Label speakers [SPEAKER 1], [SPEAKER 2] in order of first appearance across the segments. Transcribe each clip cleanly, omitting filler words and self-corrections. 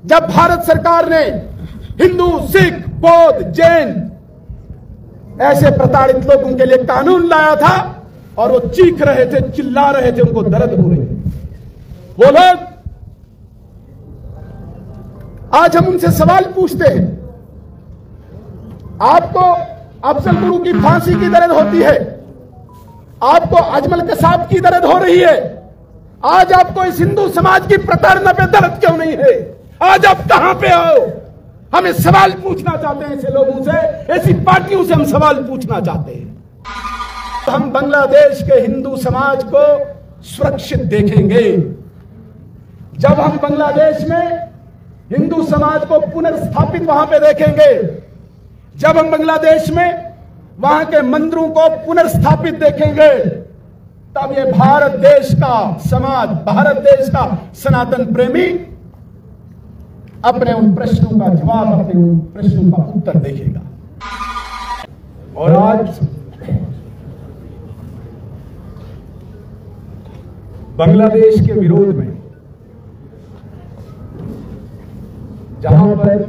[SPEAKER 1] जब भारत सरकार ने हिंदू, सिख, बौद्ध, जैन ऐसे प्रताड़ित लोगों के लिए कानून लाया था और वो चीख रहे थे, चिल्ला रहे थे, उनको दर्द हो रही थी, वो लोग आज हम उनसे सवाल पूछते हैं, आपको अफजल गुरु की फांसी की दर्द होती है, आपको अजमल कसाब की दर्द हो रही है, आज आपको इस हिंदू समाज की प्रताड़ना पे दर्द क्यों नहीं है? आज आप कहां पे हो? हमें सवाल पूछना चाहते हैं ऐसे लोगों से, ऐसी पार्टियों से हम सवाल पूछना चाहते हैं। हम बांग्लादेश के हिंदू समाज को सुरक्षित देखेंगे जब हम बांग्लादेश में हिंदू समाज को पुनर्स्थापित वहां पे देखेंगे, जब हम बांग्लादेश में वहां के मंदिरों को पुनर्स्थापित देखेंगे, तब ये भारत देश का समाज, भारत देश का सनातन प्रेमी अपने उन प्रश्नों का जवाब, अपने उन प्रश्नों का उत्तर देखेगा। और आज बांग्लादेश के विरोध में जहां पर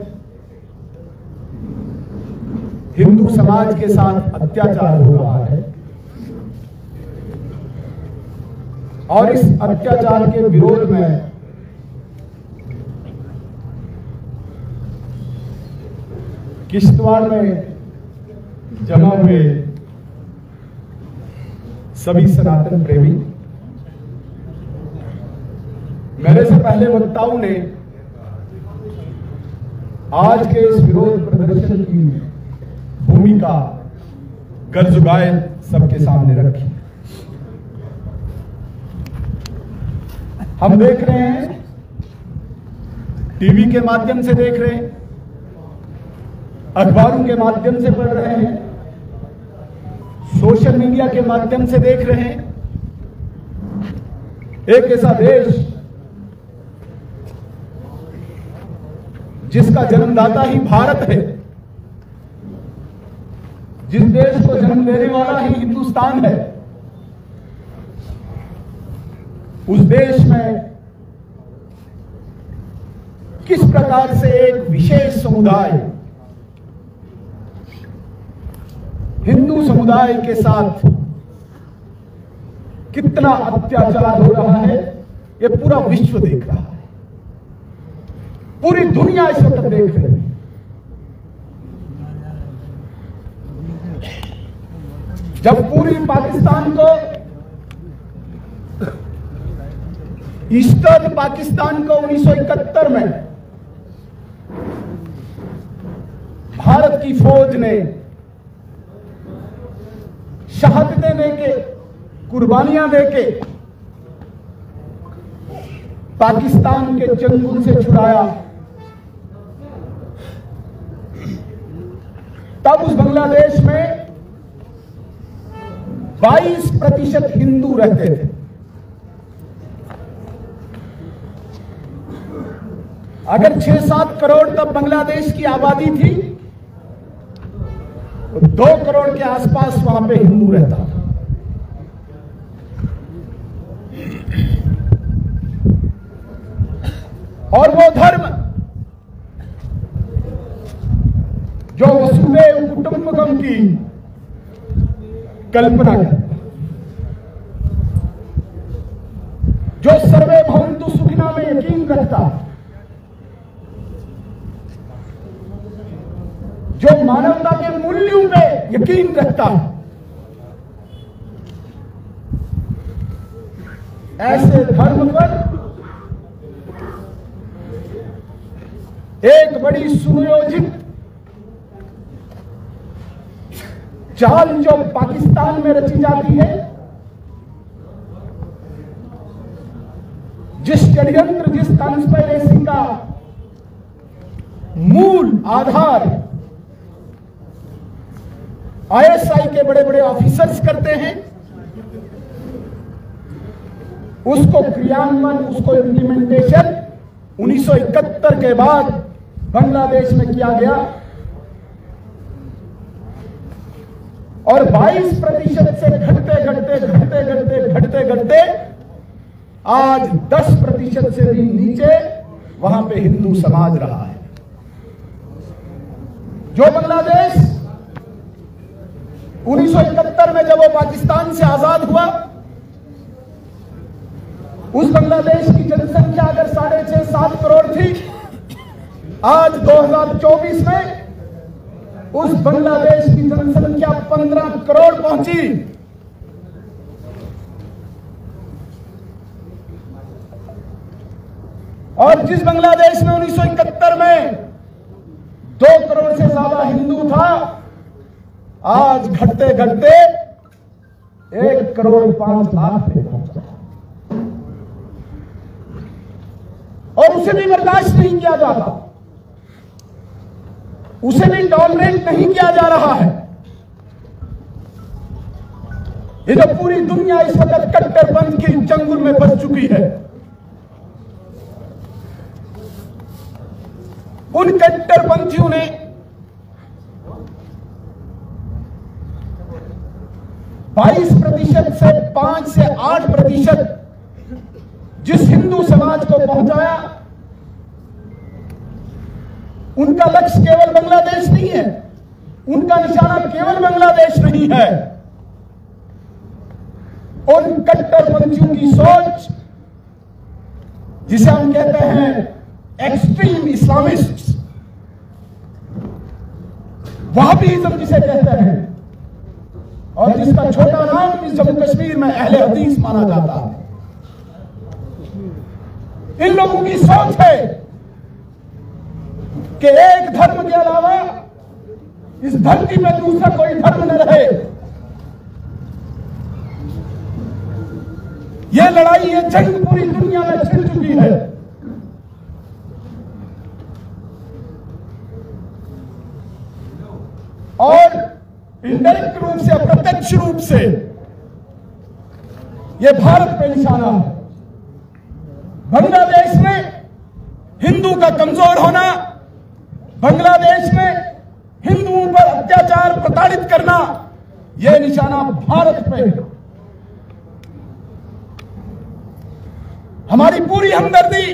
[SPEAKER 1] हिंदू समाज के साथ अत्याचार हो रहा है और इस अत्याचार के विरोध में किश्तवाड़ में जमा हुए सभी सनातन प्रेमी, मेरे से पहले वक्ताओं ने आज के इस विरोध प्रदर्शन की भूमिका गर्जुगाए सबके सामने रखी। हम देख रहे हैं, टीवी के माध्यम से देख रहे हैं, अखबारों के माध्यम से पढ़ रहे हैं, सोशल मीडिया के माध्यम से देख रहे हैं, एक ऐसा देश जिसका जन्मदाता ही भारत है, जिस देश को जन्म देने वाला ही हिंदुस्तान है, उस देश में किस प्रकार से एक विशेष समुदाय हिंदू समुदाय के साथ कितना अत्याचार हो रहा है, यह पूरा विश्व देख रहा है, पूरी दुनिया इस वक्त देख रही है। जब पूरी पाकिस्तान को, ईस्टर्न पाकिस्तान को 1971 में भारत की फौज ने शहादतें देके, कुर्बानियां देके पाकिस्तान के चंगुल से छुड़ाया, तब उस बांग्लादेश में 22% हिंदू रहते थे। अगर 6-7 करोड़ तब बांग्लादेश की आबादी थी, तो 2 करोड़ के आसपास वहां पे हिंदू रहता था। और वो धर्म जो वसुधैव कुटुंबकम की कल्पना करता, जो सर्वे भवन्तु सुखिनः में यकीन रखता, जो मानवता के मूल्यों पे यकीन रखता, ऐसे धर्म पर एक बड़ी सुनियोजित चाल जो पाकिस्तान में रची जाती है, जिस षड्यंत्र, जिस कॉन्स्पिरेसी का मूल आधार आईएसआई के बड़े बड़े ऑफिसर्स करते हैं, उसको क्रियान्वयन, उसको इम्प्लीमेंटेशन 1971 के बाद बांग्लादेश में किया गया और 22% से घटते घटते आज 10% से भी नीचे वहां पे हिंदू समाज रहा है। जो बांग्लादेश 1971 में जब वो पाकिस्तान से आजाद हुआ, उस बांग्लादेश की जनसंख्या अगर 6.5-7 करोड़ थी, आज 2024 में उस बांग्लादेश की जनसंख्या 15 करोड़ पहुंची। और जिस बांग्लादेश में 1971 में 2 करोड़ से ज्यादा हिंदू था, आज घटते घटते 1 करोड़ 5 लाख पे पहुंचा। और उसे भी बर्दाश्त नहीं किया जाता, उसे भी टॉलरेट नहीं किया जा रहा है। ये जो पूरी दुनिया इस वक्त कट्टरपंथ की चंगुल में फंस चुकी है, उन कट्टरपंथियों ने से 5 से 8% जिस हिंदू समाज को पहुंचाया, उनका लक्ष्य केवल बांग्लादेश नहीं है, उनका निशाना केवल बांग्लादेश नहीं है। उन कट्टरपंथियों की सोच, जिसे हम कहते हैं एक्सट्रीम इस्लामिस्ट, वहाबीज़्म जिसे कहते हैं, और जिसका छोटा नाम इस जम्मू कश्मीर में अहले हदीस माना जाता है, इन लोगों की सोच है कि एक धर्म के अलावा इस धरती में दूसरा कोई धर्म न रहे। यह लड़ाई, यह जंग पूरी दुनिया में छिड़ चुकी है। और इनडायरेक्ट रूप से, अप्रत्यक्ष रूप से यह भारत पे निशाना है। बांग्लादेश में हिंदू का कमजोर होना, बांग्लादेश में हिंदुओं पर अत्याचार प्रताड़ित करना, यह निशाना भारत पे है। हमारी पूरी हमदर्दी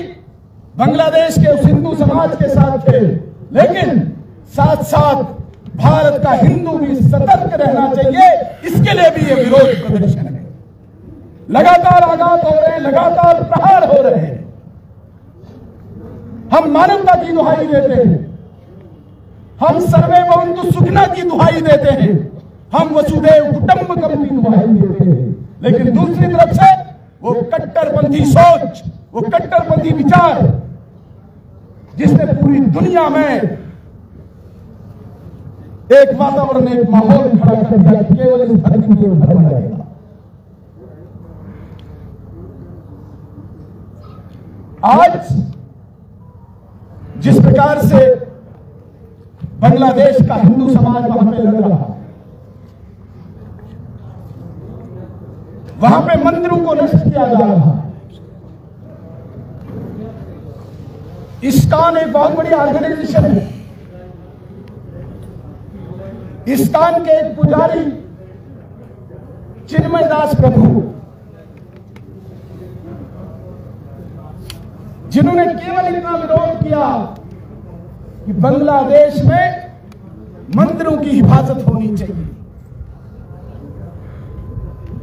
[SPEAKER 1] बांग्लादेश के उस हिंदू समाज के साथ है, लेकिन साथ साथ भारत का हिंदू भी सतर्क रहना चाहिए। इसके लिए भी ये विरोध प्रदर्शन है। लगातार आघात हो रहे हैं, लगातार प्रहार हो रहे हैं। हम मानवता की दुहाई देते हैं, हम सर्वे भवन्तु सुखिनः की दुहाई देते हैं, हम वसुधैव कुटुंबकम की दुहाई देते हैं, लेकिन दूसरी तरफ से वो कट्टरपंथी सोच, वो कट्टरपंथी विचार, जिसने पूरी दुनिया में एक वातावरण, एक माहौल खड़ा कर दिया, केवल इस धरती में धर्म रहेगा। आज जिस प्रकार से बांग्लादेश का हिंदू समाज वहां पे लग रहा है, वहां पे मंदिरों को नष्ट किया जा रहा है। इस्कॉन एक बहुत बड़ी ऑर्गेनाइजेशन है। इस्कॉन के एक पुजारी चिन्मय दास प्रभु, जिन्होंने केवल इतना विरोध किया कि बांग्लादेश में मंदिरों की हिफाजत होनी चाहिए,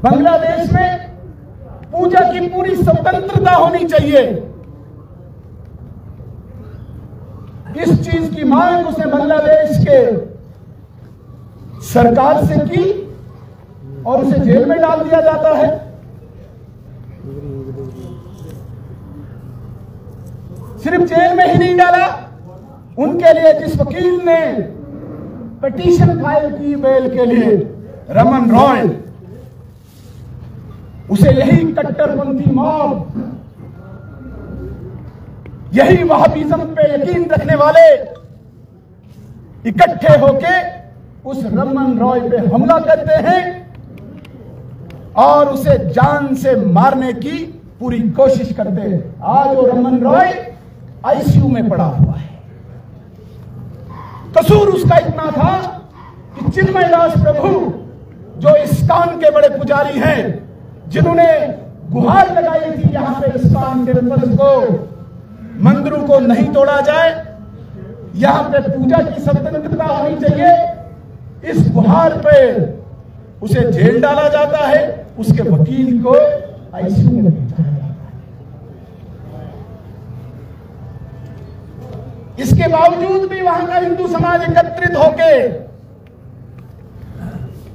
[SPEAKER 1] बांग्लादेश में पूजा की पूरी स्वतंत्रता होनी चाहिए। इस चीज की मांग उसने बांग्लादेश के सरकार से की और उसे जेल में डाल दिया जाता है। सिर्फ जेल में ही नहीं डाला, उनके लिए जिस वकील ने पिटीशन फाइल की बेल के लिए, रमन रॉय, उसे यही कट्टरपंथी मॉब, यही वहाबीज़्म पे यकीन रखने वाले इकट्ठे होके उस रमन रॉय पे हमला करते हैं और उसे जान से मारने की पूरी कोशिश करते हैं। आज वो रमन रॉय आईसीयू में पड़ा हुआ है। कसूर उसका इतना था कि चिन्मय दास प्रभु, जो इस्कॉन के बड़े पुजारी हैं, जिन्होंने गुहार लगाई थी यहां पे इस्कॉन के मेंबर्स को, मंदिरों को नहीं तोड़ा जाए, यहां पे पूजा की स्वतंत्रता होनी चाहिए। इस गुहार पे उसे जेल डाला जाता है, उसके वकील को आईसीयू में भेजा जाता है। इसके बावजूद भी वहां का हिंदू समाज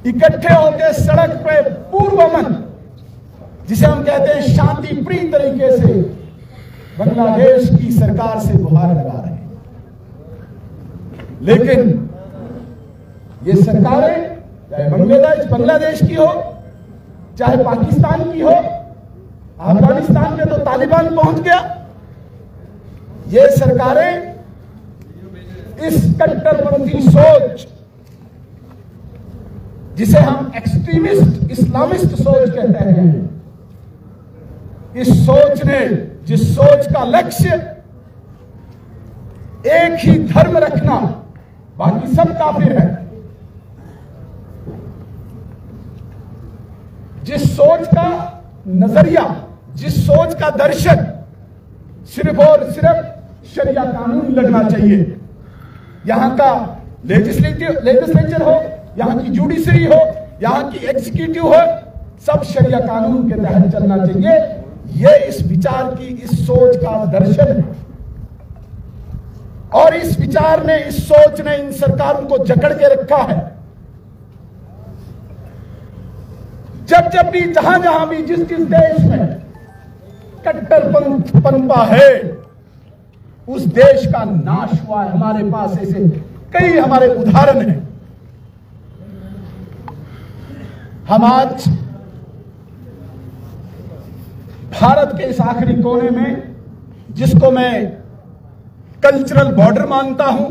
[SPEAKER 1] इकट्ठे होके सड़क पे पूर्व अमन, जिसे हम कहते हैं शांति प्रिय तरीके से बांग्लादेश की सरकार से गुहार लगा रहे हैं। लेकिन ये सरकारें चाहे बांग्लादेश की हो, चाहे पाकिस्तान की हो, अफगानिस्तान में तो तालिबान पहुंच गया, ये सरकारें इस कट्टरपंथी सोच, जिसे हम एक्सट्रीमिस्ट इस्लामिस्ट सोच कहते हैं, इस सोच ने, जिस सोच का लक्ष्य एक ही धर्म रखना, बाकी सब काफिर है, जिस सोच का नजरिया, जिस सोच का दर्शन सिर्फ और सिर्फ शरिया कानून लगना चाहिए, यहां का लेजिस्लेचर हो, यहां की जुडिशरी हो, यहां की एग्जीक्यूटिव हो, सब शरिया कानून के तहत चलना चाहिए। यह इस विचार की, इस सोच का दर्शन है। और इस विचार ने, इस सोच ने इन सरकारों को जकड़ के रखा है। जब जब भी, जहां जहां भी, जिस जिस देश में कट्टरपंथ पनपा है, उस देश का नाश हुआ है। हमारे पास ऐसे कई हमारे उदाहरण हैं। हम आज भारत के इस आखिरी कोने में, जिसको मैं कल्चरल बॉर्डर मानता हूं,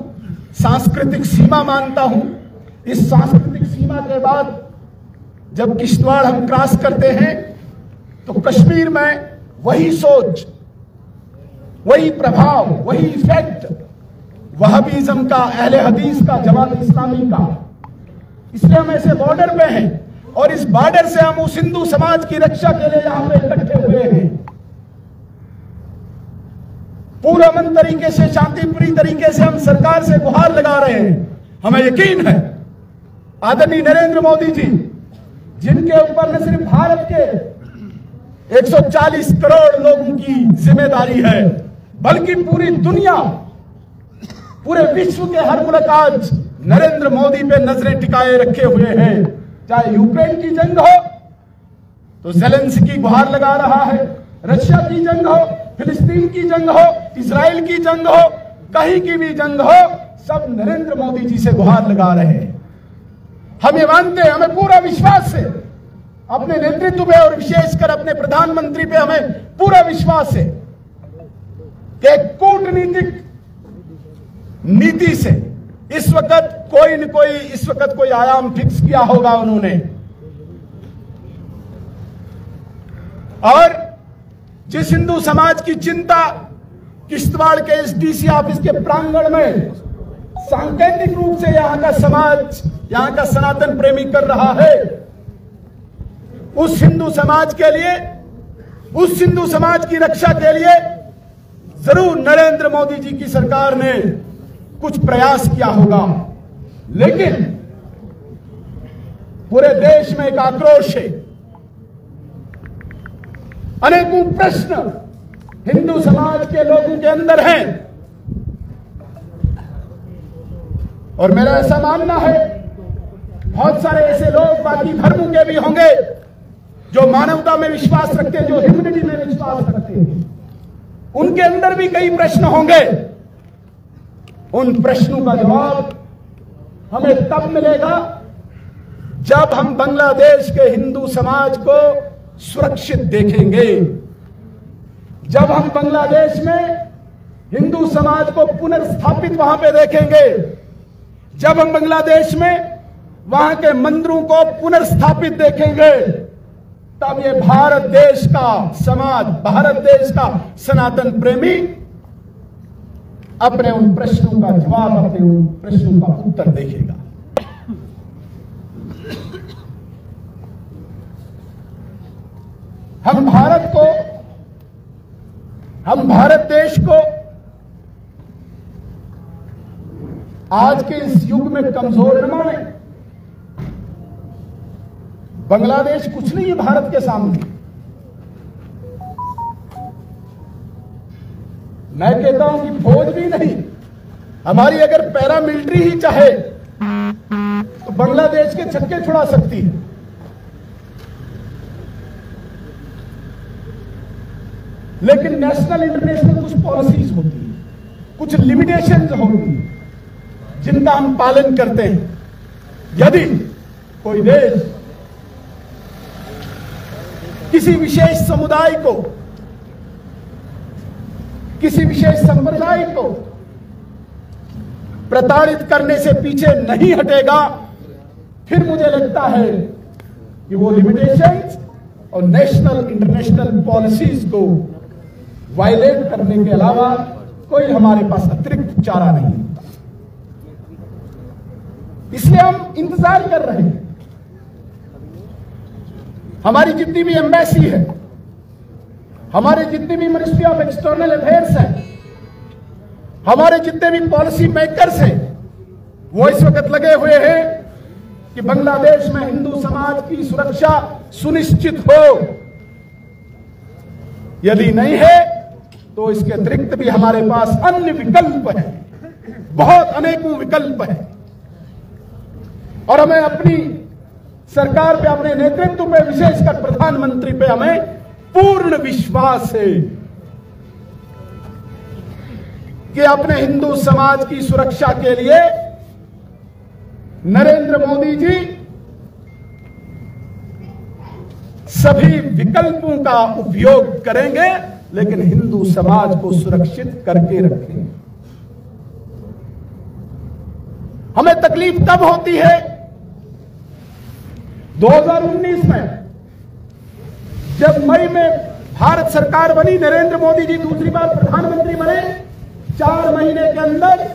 [SPEAKER 1] सांस्कृतिक सीमा मानता हूं, इस सांस्कृतिक सीमा के बाद जब किश्तवाड़ हम क्रॉस करते हैं तो कश्मीर में वही सोच, वही प्रभाव, वही इफेक्ट वहाबिज्म का, अहले हदीस का, जमात इस्लामी का। इसलिए हम ऐसे बॉर्डर पे हैं और इस बॉर्डर से हम उस हिंदू समाज की रक्षा के लिए यहां पे इकट्ठे हुए हैं। पूरा अमन तरीके से, शांतिप्रिय तरीके से हम सरकार से गुहार लगा रहे हैं। हमें यकीन है आदरणीय नरेंद्र मोदी जी, जिनके ऊपर न सिर्फ भारत के 140 करोड़ लोगों की जिम्मेदारी है, बल्कि पूरी दुनिया, पूरे विश्व के हर मुल्क आज नरेंद्र मोदी पे नजरें टिकाए रखे हुए हैं। चाहे यूक्रेन की जंग हो तो ज़ेलेंस्की गुहार लगा रहा है, रशिया की जंग हो, फिलिस्तीन की जंग हो, इजराइल की जंग हो, कहीं की भी जंग हो, सब नरेंद्र मोदी जी से गुहार लगा रहे हैं। हम ये मानते हैं, हमें पूरा विश्वास है अपने नेतृत्व पे और विशेषकर अपने प्रधानमंत्री पे हमें पूरा विश्वास है कि कूटनीतिक नीति से इस वक्त कोई आयाम फिक्स किया होगा उन्होंने। और जिस हिंदू समाज की चिंता किश्तवाड़ के इस डीसी ऑफिस के प्रांगण में सांकेतिक रूप से यहां का समाज, यहां का सनातन प्रेमी कर रहा है, उस हिंदू समाज के लिए, उस हिंदू समाज की रक्षा के लिए जरूर नरेंद्र मोदी जी की सरकार ने कुछ प्रयास किया होगा। लेकिन पूरे देश में एक आक्रोश है, अनेकों प्रश्न हिंदू समाज के लोगों के अंदर हैं और मेरा ऐसा मानना है बहुत सारे ऐसे लोग बाकी धर्मों के भी होंगे जो मानवता में विश्वास रखते हैं, जो ह्यूमैनिटी में विश्वास रखते हैं, उनके अंदर भी कई प्रश्न होंगे। उन प्रश्नों का जवाब हमें तब मिलेगा जब हम बांग्लादेश के हिंदू समाज को सुरक्षित देखेंगे, जब हम बांग्लादेश में हिंदू समाज को पुनर्स्थापित वहां पे देखेंगे, जब हम बांग्लादेश में वहां के मंदिरों को पुनर्स्थापित देखेंगे, तब ये भारत देश का समाज, भारत देश का सनातन प्रेमी अपने उन प्रश्नों का जवाब, अपने उन प्रश्नों का उत्तर देखेगा। हम भारत देश को आज के इस युग में कमजोर न माने। बांग्लादेश कुछ नहीं है भारत के सामने। मैं कहता हूं कि फौज भी नहीं, हमारी अगर पैरामिलिट्री ही चाहे तो बांग्लादेश के छक्के छुड़ा सकती है। लेकिन नेशनल इंटरनेशनल कुछ पॉलिसीज होती है, कुछ लिमिटेशंस होती है जिनका हम पालन करते हैं। यदि कोई देश किसी विशेष समुदाय को, किसी विशेष संप्रदाय को प्रताड़ित करने से पीछे नहीं हटेगा, फिर मुझे लगता है कि वो लिमिटेशंस और नेशनल इंटरनेशनल पॉलिसीज को वायलेट करने के अलावा कोई हमारे पास अतिरिक्त चारा नहीं होता। इसलिए हम इंतजार कर रहे हैं। हमारी जितनी भी एम्बेसी है, हमारे जितने भी मिनिस्ट्री ऑफ एक्सटर्नल अफेयर्स है, हमारे जितने भी पॉलिसी मेकर्स हैं, वो इस वक्त लगे हुए हैं कि बांग्लादेश में हिंदू समाज की सुरक्षा सुनिश्चित हो। यदि नहीं है तो इसके अतिरिक्त भी हमारे पास अन्य विकल्प है, बहुत अनेकों विकल्प है। और हमें अपनी सरकार पे, अपने नेतृत्व पे, विशेषकर प्रधानमंत्री पे हमें पूर्ण विश्वास है कि अपने हिंदू समाज की सुरक्षा के लिए नरेंद्र मोदी जी सभी विकल्पों का उपयोग करेंगे, लेकिन हिंदू समाज को सुरक्षित करके रखेंगे। हमें तकलीफ तब होती है 2019 में, जब मई में भारत सरकार बनी, नरेंद्र मोदी जी दूसरी बार प्रधानमंत्री बने, 4 महीने के अंदर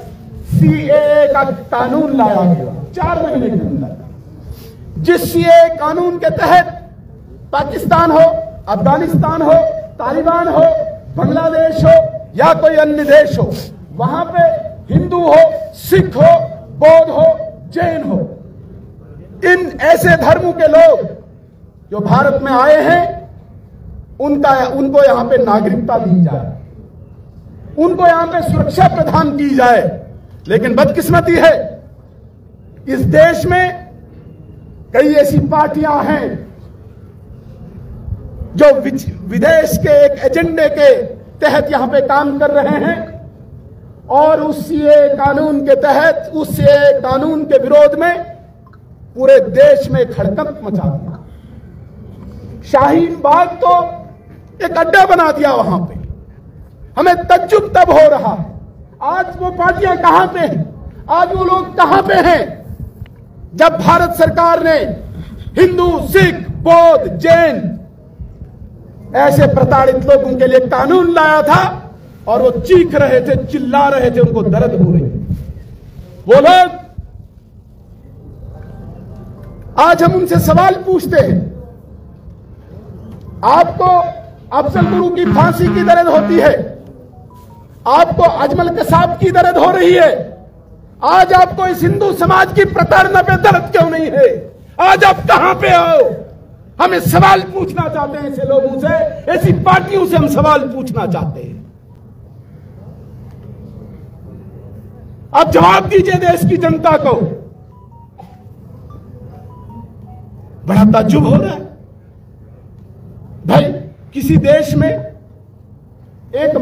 [SPEAKER 1] सीएए का कानून लाया गया। 4 महीने के अंदर, जिस सीएए कानून के तहत पाकिस्तान हो, अफगानिस्तान हो, तालिबान हो, बांग्लादेश हो या कोई अन्य देश हो, वहां पे हिंदू हो, सिख हो, बौद्ध हो, जैन हो, इन ऐसे धर्मों के लोग जो भारत में आए हैं, उनको यहां पे नागरिकता दी जाए, उनको यहां पे सुरक्षा प्रदान की जाए। लेकिन बदकिस्मती है, इस देश में कई ऐसी पार्टियां हैं जो विदेश के एक एजेंडे के तहत यहां पे काम कर रहे हैं और उस सीएए कानून के तहत, उस सीएए कानून के विरोध में पूरे देश में खड़कंप मचा दिया। शाहीन बाग तो एक अड्डा बना दिया वहां पे। हमें तज्जुब तब हो रहा है, आज वो पार्टियां कहां पे हैं, आज वो लोग कहां पे हैं, जब भारत सरकार ने हिंदू, सिख, बौद्ध, जैन ऐसे प्रताड़ित लोगों के लिए कानून लाया था और वो चीख रहे थे, चिल्ला रहे थे, उनको दर्द हो रही थी। वो लोग, आज हम उनसे सवाल पूछते हैं, आपको अफजल गुरु की फांसी की दर्द होती है, आपको अजमल कसाब की दर्द हो रही है, आज आपको इस हिंदू समाज की प्रताड़ना पे दर्द क्यों नहीं है? आज आप कहां पे हो? हम इस सवाल पूछना चाहते हैं ऐसे लोगों से, ऐसी पार्टियों से हम सवाल पूछना चाहते हैं। आप जवाब दीजिए देश की जनता को। बड़ा ताज्जुब हो रहा है भाई, किसी देश में एक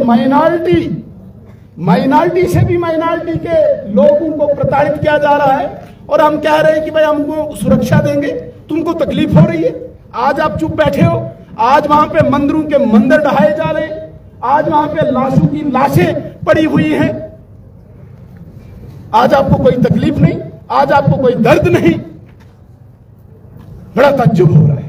[SPEAKER 1] माइनॉरिटी से भी माइनॉरिटी के लोगों को प्रताड़ित किया जा रहा है और हम कह रहे हैं कि भाई हमको सुरक्षा देंगे, तुमको तकलीफ हो रही है। आज आप चुप बैठे हो, आज वहां पे मंदिरों के मंदिर ढहाए जा रहे हैं, आज वहां पे लाशों की लाशें पड़ी हुई हैं, आज आपको कोई तकलीफ नहीं, आज आपको कोई दर्द नहीं। बड़ा ताज्जुब हो रहा है।